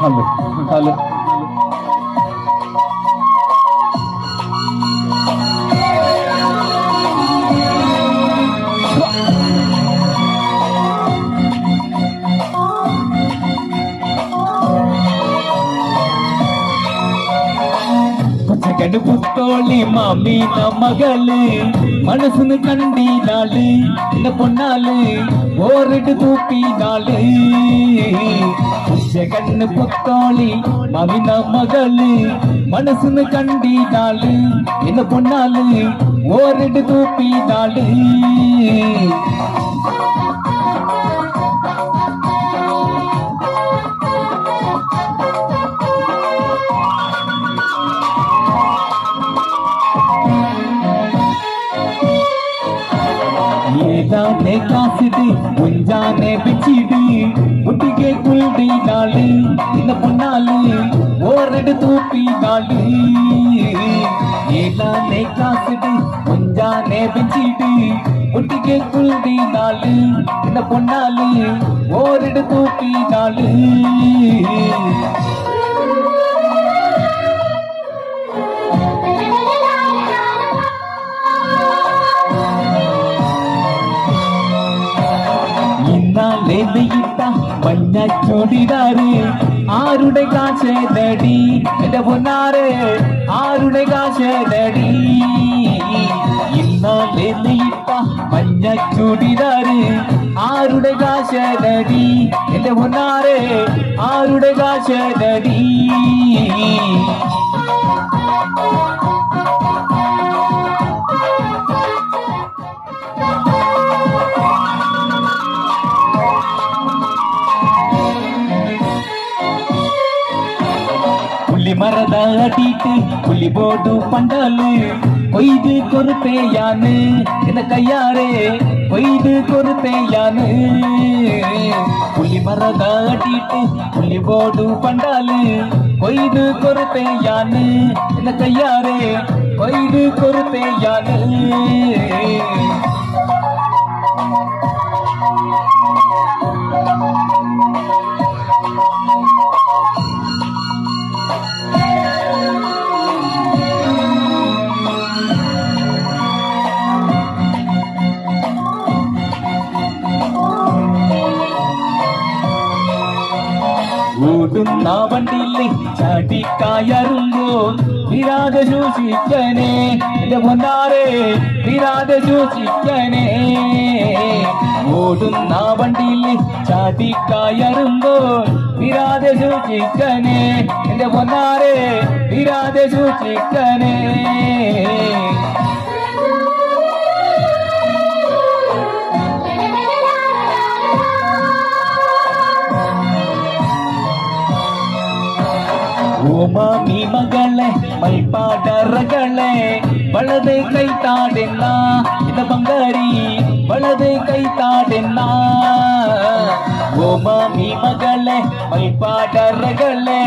Hello hello പച്ചക്കണ്ട് പുത്തോളി മാമീന മകള് മനസ്സിന് കണ്ടീനാള് എന്റെ പൊന്നാള് ഓറിട്ട് തൂക്കിനാള് പച്ചക്കണ്ണ് പുത്തോളി മാമീന മകള് മനസ്സിന് കണ്ടീനാള് എന്റെ പൊന്നാള് ഓറിട്ട് തൂക്കിനാള് ஏதானே காசுது கொஞ்சானே பிச்சிடு முட்டிகே குள்டி நாளு இந்த பொன்னாளு ஓரடு தூப்பி நாளு ஏதானே காசுது கொஞ்சானே பிச்சிடு முட்டிகே குள்டி நாளு இந்த பொன்னாளு ஓரடு தூப்பி நாளு മഞ്ഞ ചൊടിതാറ് ആരുടെ കാശേതടി എന്റെ പൊന്നാറ് ആരുടെ കാശേതടി ഇന്നാലെ നീട്ട മഞ്ഞ ചൊടിതാറ് ആരുടെ കാശേതടി എന്റെ പൊന്നാറ് ആരുടെ കാശേതടി மரத அடிட்டு புள்ளி போடு பண்டாலு கொய்து கொறுப்பேயானு இந்த கையாரே கொய்து கொறுப்பேயானு புள்ளி மரத அடிட்டு புள்ளி போடு பண்டாலு கொய்து கொறுப்பேயானு இந்த கையாரே கொய்து கொறுப்பேயானு ഓടുന്ന വണ്ടിയിലെ ചാടിക്കായറുമ്പോ വിരാതെ സൂക്ഷിക്കണേ എന്റെ പൊന്നാരെ വിരാതെ സൂക്ഷിക്കണേ ഓടുന്ന വണ്ടിയിലെ ചാടിക്കായറുമ്പോ വിരാതെ സൂക്ഷിക്കണേ എന്റെ പൊന്നാരെ വിരാതെ സൂക്ഷിക്കണേ ஓமாமி மகளே மல்பாடரகளே வலதை கை தாடென்னா இந்த பங்காரி வலதை கை தாடென்னா ஓமாமி மகளே மல்பாடரகளே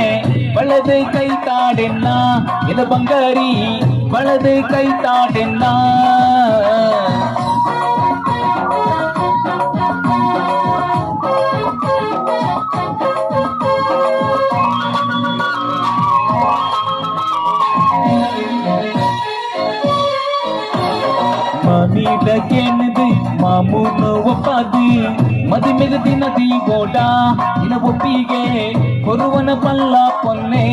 வலதை கை தாடென்னா இந்த பங்காரி வலதை கை தாடென்னா ಮೀಟಕೇನದು ಮಾಮೂನು ಒಪ್ಪದು ಮದಿಮೆಗದಿ ನದಿ ಗೋಡ ಇನ ಒಪ್ಪಿಗೆ ಕೊರುವನ ಪಲ್ಲ ಪೊನ್ನೆ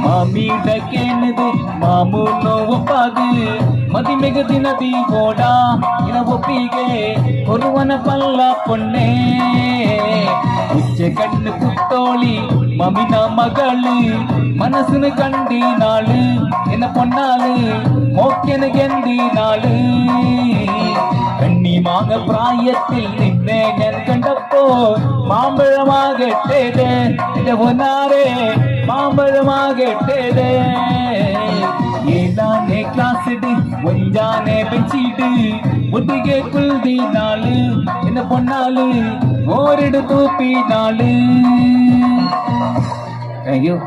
ಮಾಮೀಟಕೇನದು ಮಾಮೂನು ಒಪ್ಪದು ಮದಿಮೆಗದಿ ನದಿ ಗೋಡ ಇನ ಒಪ್ಪಿಗೆ ಕೊರುವನ ಪಲ್ಲ ಪೊನ್ನೆ ഉച്ച കണ്ണ് പുത്തോളി മമിന മകള് മനസ്സിന് കണ്ടീനാള് എന്ന പൊന്നാള് മോക്കന് കണ്ടീനാള് കണ്ണി മാങ്ങ പ്രായത്തിൽ നിന്നെ ഞാൻ കണ്ടപ്പോ മാമ്പഴമാകട്ടേത് എന്റെ പൊന്നാരെ മാമ്പഴമാകട്ടേത് ഏതാനെ ക്ലാസ്സിട് ഒഞ്ചാനെ പെച്ചിട്ട് മുട്ടികെ കുൽതി നാള് എന്ന പൊന്നാള് ഓരിട് തൂപ്പി നാള്. Thank you.